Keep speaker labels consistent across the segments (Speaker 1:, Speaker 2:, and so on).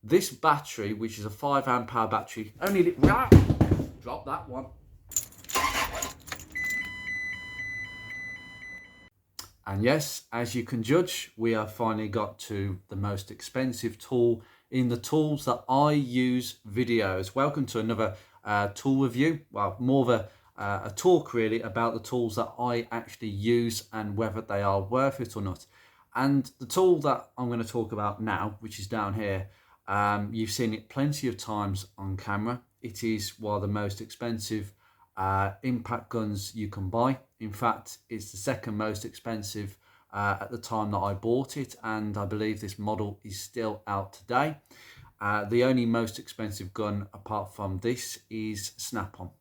Speaker 1: This battery, which is a 5 amp hour battery, only drop that one. And yes, as you can judge, we have finally got to the most expensive tool in the tools that I use videos. Welcome to another tool review. Well, more of a talk really about the tools that I actually use and whether they are worth it or not. And the tool that I'm going to talk about now, which is down here, you've seen it plenty of times on camera. It is one of the most expensive impact guns you can buy. In fact, it's the second most expensive at the time that I bought it, and I believe this model is still out today. The only most expensive gun apart from this is Snap-on.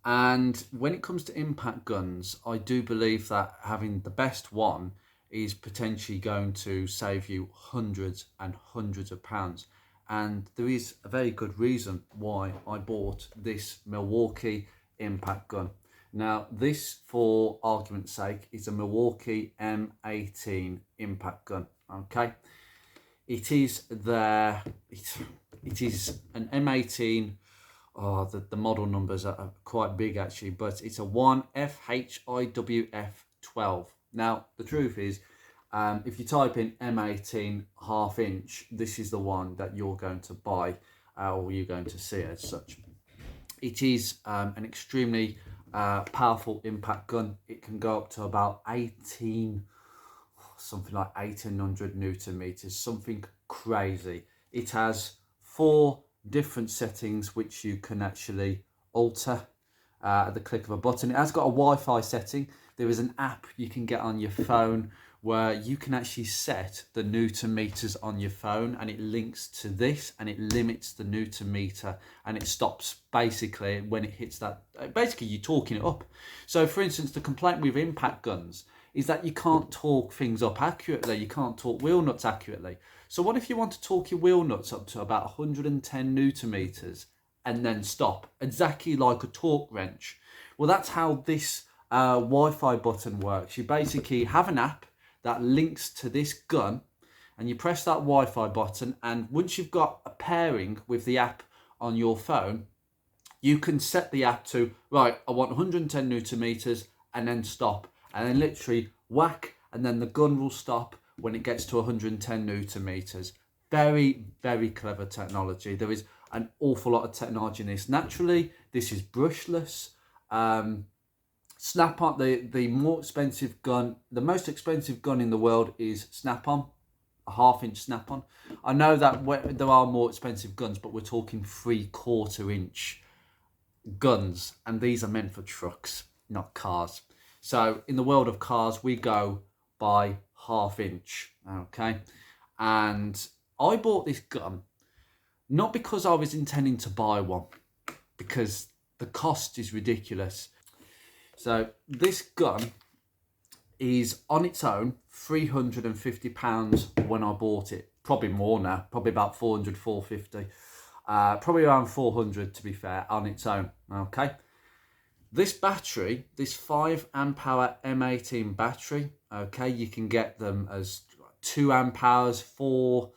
Speaker 1: And when it comes to impact guns, I do believe that having the best one is potentially going to save you hundreds and hundreds of pounds. And there is a very good reason why I bought this Milwaukee Impact gun. Now, this, for argument's sake, is a Milwaukee M18 Impact gun. Okay, it is an M18. Oh, the model numbers are quite big actually, but it's a 1FHIWF12. Now, the truth is, if you type in M18 half inch, this is the one that you're going to buy or you're going to see as such. It is an extremely powerful impact gun. It can go up to about 1800 Newton meters, something crazy. It has 4 different settings which you can actually alter at the click of a button. It has got a Wi-Fi setting. There is an app you can get on your phone where you can actually set the Newton meters on your phone, and it links to this and it limits the Newton meter, and it stops basically when it hits that. Basically, you're talking it up. So for instance, the complaint with impact guns is that you can't torque things up accurately. You can't torque wheel nuts accurately. So what if you want to torque your wheel nuts up to about 110 Newton meters and then stop, exactly like a torque wrench? Well, that's how this Wi-Fi button works. You basically have an app that links to this gun, and you press that Wi-Fi button, and once you've got a pairing with the app on your phone, you can set the app to, right, I want 110 Newton meters and then stop, and then literally whack, and then the gun will stop when it gets to 110 Newton meters. Very, very clever technology. There is an awful lot of technology in this. Naturally, this is brushless. Snap-on, the more expensive gun, the most expensive gun in the world is Snap-on, a half-inch Snap-on. I know that there are more expensive guns, but we're talking 3/4 inch guns, and these are meant for trucks, not cars. So in the world of cars, we go by half-inch, okay? And I bought this gun not because I was intending to buy one, because the cost is ridiculous. So this gun is on its own £350 when I bought it. Probably more now, probably about 400, 450. Probably around 400 to be fair, on its own, okay? This battery, this 5 amp hour M18 battery, okay, you can get them as 2 amp hours, 4,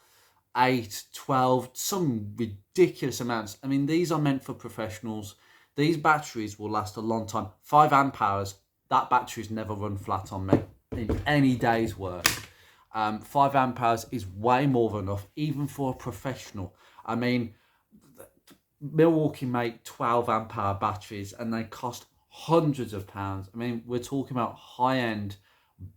Speaker 1: 8, 12, some ridiculous amounts. I mean, these are meant for professionals. These batteries will last a long time. 5 amp hours, that battery's never run flat on me in any day's work. 5 amp hours is way more than enough, even for a professional. I mean, Milwaukee make 12 amp hour batteries and they cost hundreds of pounds. I mean, we're talking about high-end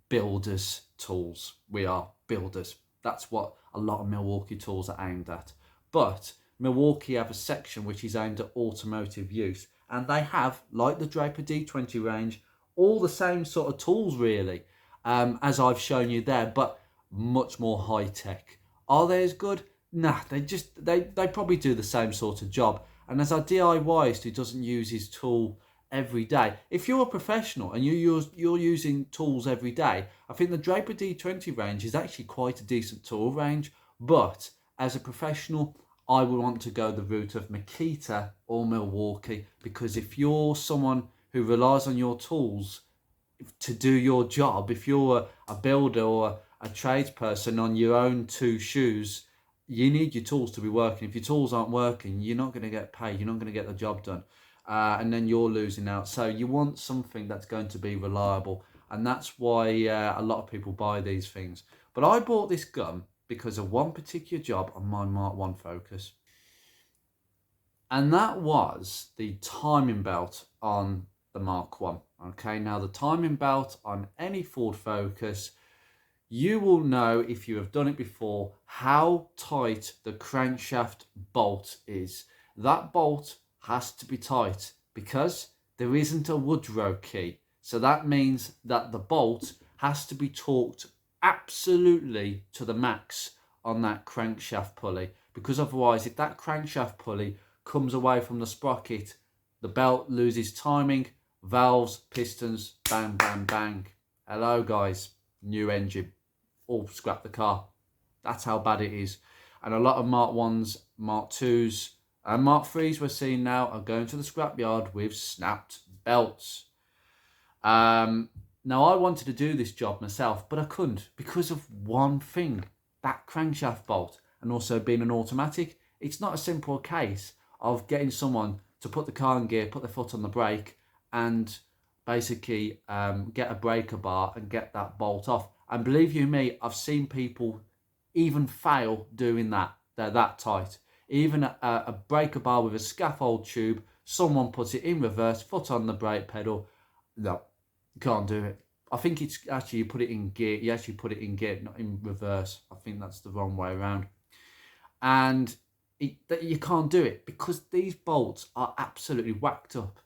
Speaker 1: builders tools. We are builders. That's what a lot of Milwaukee tools are aimed at. But Milwaukee have a section which is aimed at automotive use, and they have, like the Draper D20 range, all the same sort of tools really, as I've shown you there, but much more high tech. Are they as good? Nah, they probably do the same sort of job. And as a DIYist who doesn't use his tool every day, if you're a professional and you're using tools every day, I think the Draper D20 range is actually quite a decent tool range. But as a professional, I would want to go the route of Makita or Milwaukee, because if you're someone who relies on your tools to do your job, if you're a builder or a tradesperson on your own 2 shoes, you need your tools to be working. If your tools aren't working, you're not going to get paid. You're not going to get the job done. And then you're losing out. So you want something that's going to be reliable. And that's why a lot of people buy these things. But I bought this gun because of one particular job on my Mark 1 Focus. And that was the timing belt on the Mark 1. Okay, now the timing belt on any Ford Focus, you will know if you have done it before how tight the crankshaft bolt is. That bolt has to be tight because there isn't a Woodrow key. So that means that the bolt has to be torqued absolutely to the max on that crankshaft pulley, because otherwise if that crankshaft pulley comes away from the sprocket, the belt loses timing, valves, pistons, bang, bang, bang. Hello guys, new engine. Or scrap the car. That's how bad it is. And a lot of Mark 1s, Mark 2s and Mark 3s we're seeing now are going to the scrapyard with snapped belts. Now I wanted to do this job myself, but I couldn't because of one thing, that crankshaft bolt. And also being an automatic, it's not a simple case of getting someone to put the car in gear, put their foot on the brake and basically get a breaker bar and get that bolt off. And believe you me, I've seen people even fail doing that. They're that tight. Even a breaker bar with a scaffold tube, someone puts it in reverse, foot on the brake pedal. No, you can't do it. I think it's actually you put it in gear. You actually put it in gear, not in reverse. I think that's the wrong way around. And you can't do it because these bolts are absolutely whacked up.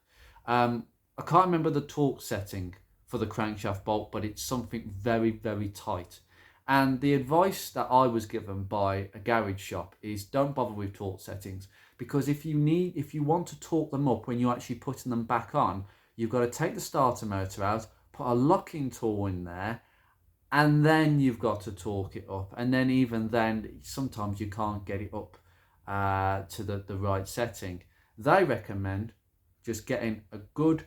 Speaker 1: I can't remember the torque setting for the crankshaft bolt, but it's something very, very tight. And the advice that I was given by a garage shop is don't bother with torque settings, because if you want to torque them up when you're actually putting them back on, you've got to take the starter motor out, put a locking tool in there, and then you've got to torque it up. And then even then, sometimes you can't get it up to the right setting. They recommend just getting a good,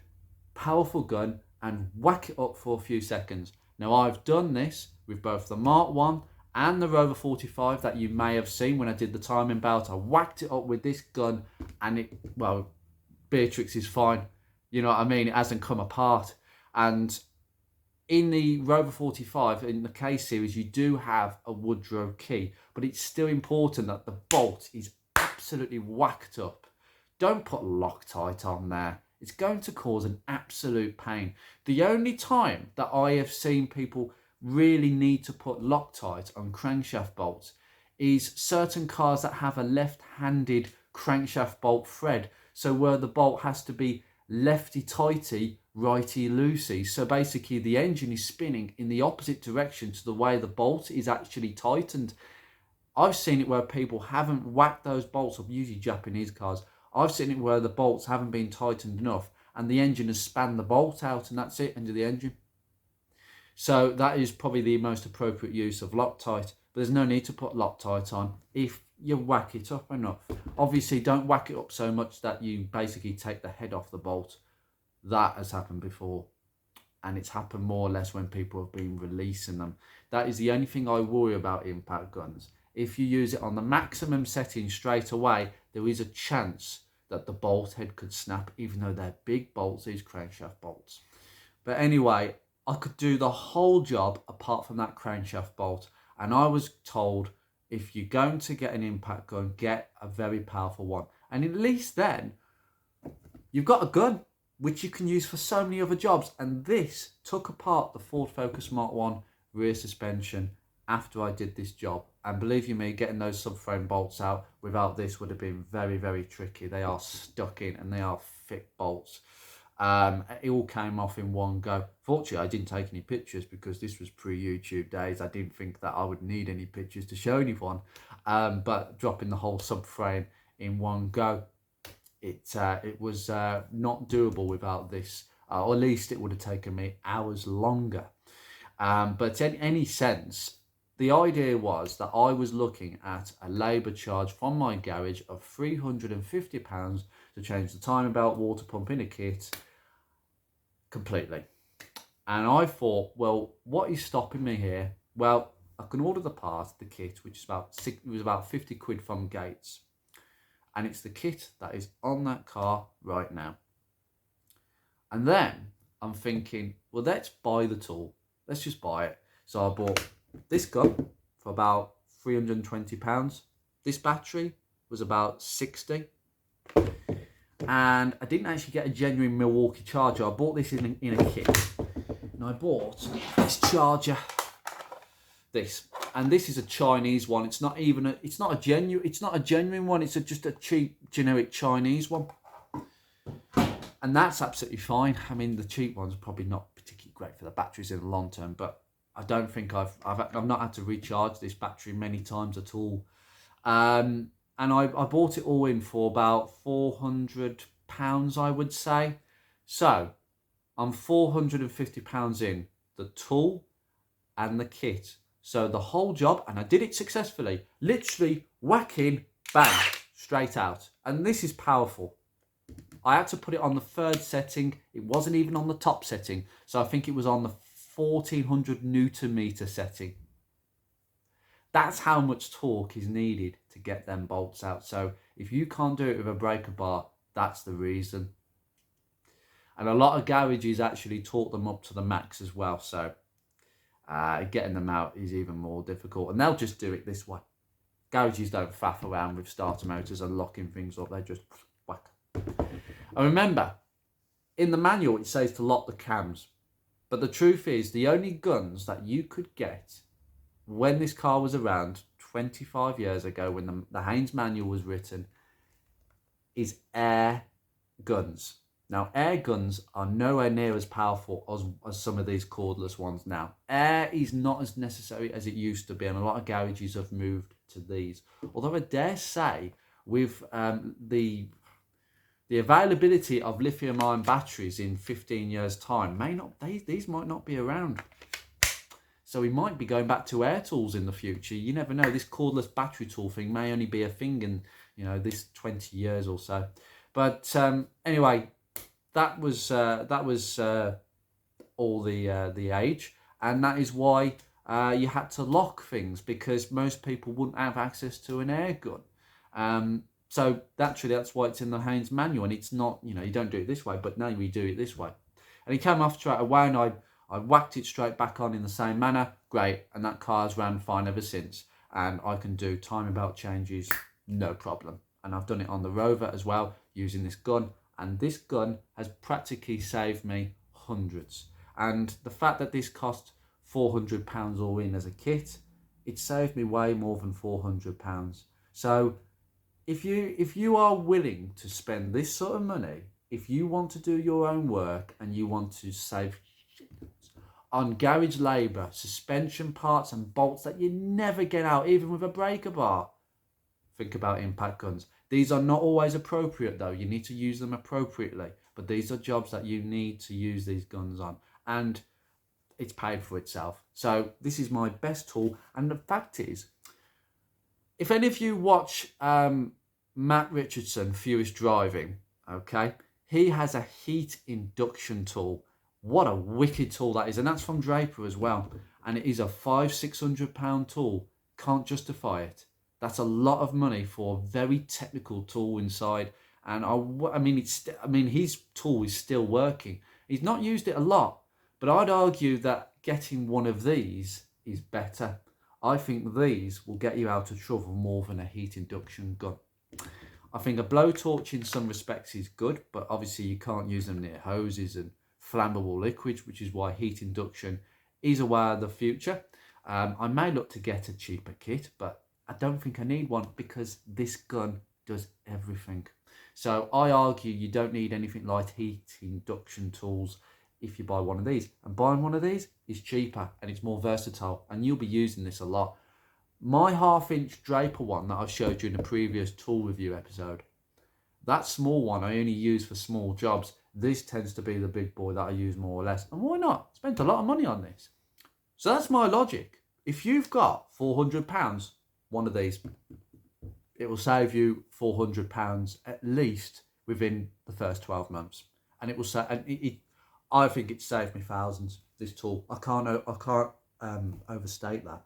Speaker 1: powerful gun and whack it up for a few seconds. Now I've done this with both the Mark 1 and the Rover 45 that you may have seen when I did the timing belt. I whacked it up with this gun and it, well, Beatrix is fine. You know what I mean? It hasn't come apart. And in the Rover 45, in the K series, you do have a Woodrow key, but it's still important that the bolt is absolutely whacked up. Don't put Loctite on there. It's going to cause an absolute pain. The only time that I have seen people really need to put Loctite on crankshaft bolts is certain cars that have a left-handed crankshaft bolt thread. So where the bolt has to be lefty-tighty, righty-loosey. So basically the engine is spinning in the opposite direction to the way the bolt is actually tightened. I've seen it where people haven't whacked those bolts up, usually Japanese cars. I've seen it where the bolts haven't been tightened enough and the engine has spanned the bolt out and that's it, into the engine. So that is probably the most appropriate use of Loctite, but there's no need to put Loctite on if you whack it up enough. Obviously, don't whack it up so much that you basically take the head off the bolt. That has happened before, and it's happened more or less when people have been releasing them. That is the only thing I worry about impact guns. If you use it on the maximum setting straight away, there is a chance that the bolt head could snap, even though they're big bolts, these crankshaft bolts. But anyway, I could do the whole job apart from that crankshaft bolt. And I was told, if you're going to get an impact gun, get a very powerful one. And at least then, you've got a gun, which you can use for so many other jobs. And this took apart the Ford Focus Mark 1 rear suspension after I did this job. And believe you me, getting those subframe bolts out without this would have been very, very tricky. They are stuck in and they are thick bolts. It all came off in one go. Fortunately, I didn't take any pictures because this was pre-YouTube days. I didn't think that I would need any pictures to show anyone. But dropping the whole subframe in one go, it was not doable without this. Or at least it would have taken me hours longer. But in any sense, the idea was that I was looking at a labour charge from my garage of £350 to change the timing belt, water pump in a kit completely. And I thought, well, what is stopping me here? Well, I can order the part, the kit, which is it was about 50 quid from Gates. And it's the kit that is on that car right now. And then I'm thinking, well, let's buy the tool. Let's just buy it. So I bought this gun for about £320. This battery was about 60. And I didn't actually get a genuine Milwaukee charger. I bought this in a kit. And I bought this charger. This. And this is a Chinese one. It's not a genuine one. It's just a cheap generic Chinese one. And that's absolutely fine. I mean, the cheap ones are probably not particularly great for the batteries in the long term, but I don't think I've not had to recharge this battery many times at all. And I bought it all in for about £400, I would say. So I'm £450 in the tool and the kit. So the whole job, and I did it successfully. Literally whack in, bang, straight out. And this is powerful. I had to put it on the 3rd setting. It wasn't even on the top setting. So I think it was on the 1400 Newton meter setting. That's how much torque is needed to get them bolts out. So if you can't do it with a breaker bar, that's the reason. And a lot of garages actually torque them up to the max as well. So getting them out is even more difficult. And they'll just do it this way. Garages don't faff around with starter motors and locking things up. They just whack. And remember, in the manual it says to lock the cams. But the truth is, the only guns that you could get when this car was around 25 years ago, when the Haynes manual was written, is air guns. Now, air guns are nowhere near as powerful as some of these cordless ones now. Air is not as necessary as it used to be, and a lot of garages have moved to these. Although I dare say, with the availability of lithium-ion batteries in 15 years' time, these might not be around. So we might be going back to air tools in the future. You never know. This cordless battery tool thing may only be a thing in, this 20 years or so. But anyway, that was all the age, and that is why you had to lock things, because most people wouldn't have access to an air gun. So naturally, that's why it's in the Haynes manual, and it's not, you don't do it this way, but now we do it this way. And it came off straight away, and I whacked it straight back on in the same manner. Great, and that car's ran fine ever since. And I can do timing belt changes, no problem. And I've done it on the Rover as well, using this gun. And this gun has practically saved me hundreds. And the fact that this cost £400 all in as a kit, it saved me way more than £400. So if you are willing to spend this sort of money, if you want to do your own work and you want to save on garage labour, suspension parts and bolts that you never get out, even with a breaker bar, think about impact guns. These are not always appropriate though. You need to use them appropriately. But these are jobs that you need to use these guns on. And it's paid for itself. So this is my best tool. And the fact is, if any of you watch Matt Richardson, Furious Driving, okay, he has a heat induction tool. What a wicked tool that is. And that's from Draper as well. And it is a £500-600 tool. Can't justify it. That's a lot of money for a very technical tool inside. And I mean, his tool is still working. He's not used it a lot, but I'd argue that getting one of these is better. I think these will get you out of trouble more than a heat induction gun. I think a blowtorch in some respects is good, but obviously you can't use them near hoses and flammable liquids, which is why heat induction is a way of the future. I may look to get a cheaper kit, but I don't think I need one because this gun does everything. So I argue you don't need anything like heat induction tools if you buy one of these. And buying one of these is cheaper and it's more versatile, and you'll be using this a lot. My 1/2-inch Draper one that I showed you in the previous tool review episode, that small one I only use for small jobs. This tends to be the big boy that I use more or less. And why not? Spent a lot of money on this. So that's my logic. If you've got £400, one of these, it will save you £400 at least within the first 12 months. And it will say, I think it saved me thousands, this tool. I can't overstate that.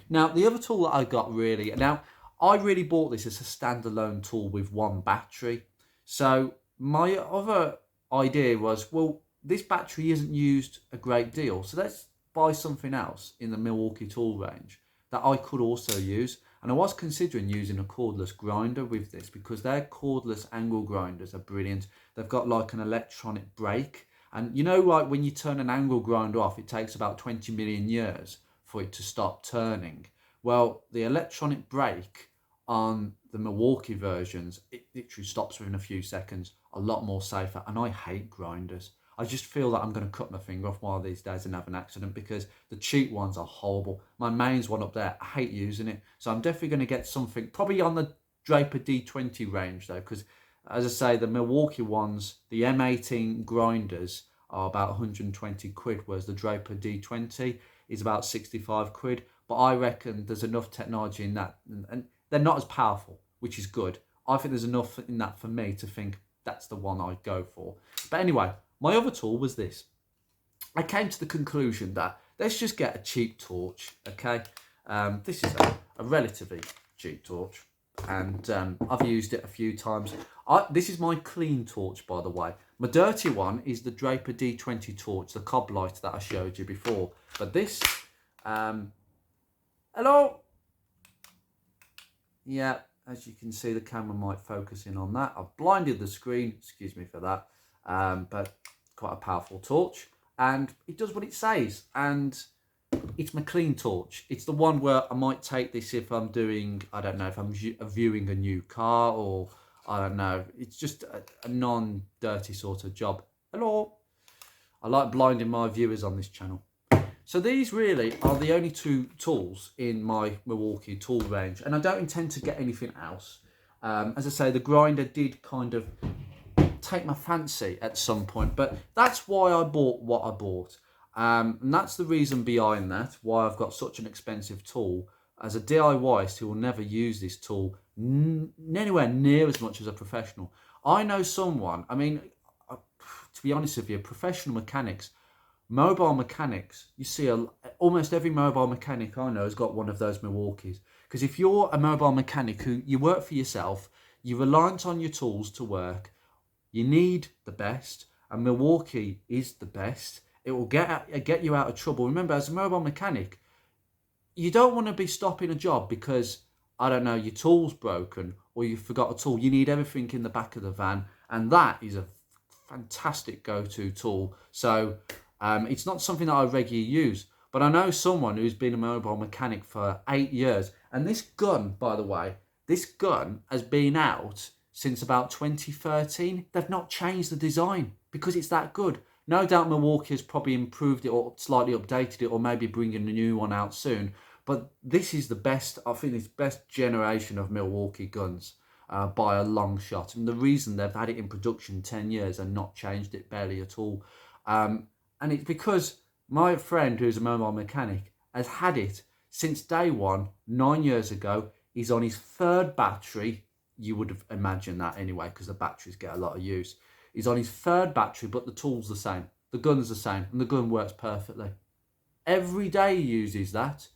Speaker 1: Now, the other tool that I got really, now I really bought this as a standalone tool with one battery. So my other idea was, well, this battery isn't used a great deal, so let's buy something else in the Milwaukee tool range that I could also use. And I was considering using a cordless grinder with this because their cordless angle grinders are brilliant. They've got like an electronic brake. And you know, like when you turn an angle grinder off, it takes about 20 million years for it to stop turning. Well, the electronic brake on the Milwaukee versions, it literally stops within a few seconds, a lot more safer. And I hate grinders. I just feel that I'm going to cut my finger off one of these days and have an accident because the cheap ones are horrible. My mains one up there, I hate using it. So I'm definitely going to get something, probably on the Draper D20 range though, because as I say, the Milwaukee ones, the M18 grinders are about 120 quid, whereas the Draper D20 is about 65 quid. But I reckon there's enough technology in that, and they're not as powerful, which is good. I think there's enough in that for me to think that's the one I'd go for. But anyway, my other tool was this. I came to the conclusion that let's just get a cheap torch, okay? This is a relatively cheap torch, and I've used it a few times. This is my clean torch, by the way. My dirty one is the Draper D20 torch, the cob light that I showed you before. But this, hello? Yeah, as you can see, the camera might focus in on that. I've blinded the screen, excuse me for that. But quite a powerful torch, and it does what it says, and it's my clean torch. It's the one where I might take this if I'm doing, I don't know, if I'm viewing a new car, or I don't know, it's just a non-dirty sort of job. Hello. I like blinding my viewers on this channel. So these really are the only two tools in my Milwaukee tool range, and I don't intend to get anything else. As I say, the grinder did kind of take my fancy at some point, but that's why I bought what I bought, and that's the reason behind that, why I've got such an expensive tool. As a DIYist who will never use this tool anywhere near as much as a professional. I know someone, I mean, to be honest with you, professional mechanics, mobile mechanics, you see almost every mobile mechanic I know has got one of those Milwaukees. Because if you're a mobile mechanic who you work for yourself, you're reliant on your tools to work, you need the best, and Milwaukee is the best. It will get you out of trouble. Remember, as a mobile mechanic, you don't want to be stopping a job because, I don't know, your tool's broken or you forgot a tool. You need everything in the back of the van, and that is a fantastic go-to tool. So it's not something that I regularly use, but I know someone who's been a mobile mechanic for 8 years, and this gun, by the way, this gun has been out since about 2013. They've not changed the design because it's that good. No doubt Milwaukee has probably improved it or slightly updated it, or maybe bringing a new one out soon. But this is the best, I think it's best generation of Milwaukee guns by a long shot. And the reason they've had it in production 10 years and not changed it barely at all. And it's because my friend, who's a mobile mechanic, has had it since day one, 9 years ago. He's on his third battery. You would have imagined that anyway, because the batteries get a lot of use. He's on his third battery, but the tool's the same. The gun's the same, and the gun works perfectly. Every day he uses that,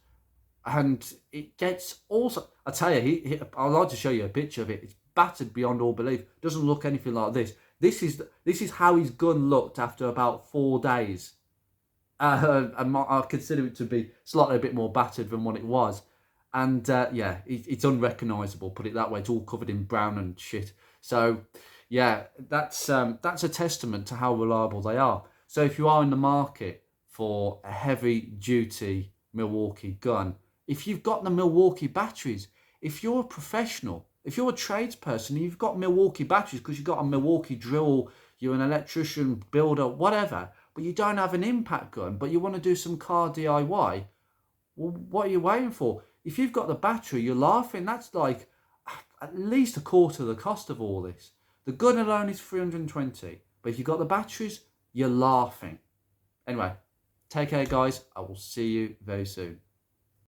Speaker 1: and it gets also... I tell you, I'd like to show you a picture of it. It's battered beyond all belief. It doesn't look anything like this. This is how his gun looked after about 4 days. I consider it to be slightly a bit more battered than what it was. And yeah, it's unrecognisable, put it that way. It's all covered in brown and shit. So yeah, that's a testament to how reliable they are. So if you are in the market for a heavy duty Milwaukee gun, if you've got the Milwaukee batteries, if you're a professional, if you're a tradesperson and you've got Milwaukee batteries because you've got a Milwaukee drill, you're an electrician, builder, whatever, but you don't have an impact gun, but you want to do some car DIY, well, what are you waiting for? If you've got the battery, you're laughing. That's like at least a quarter of the cost of all this. The gun alone is 320, but if you've got the batteries, you're laughing. Anyway, take care, guys. I will see you very soon.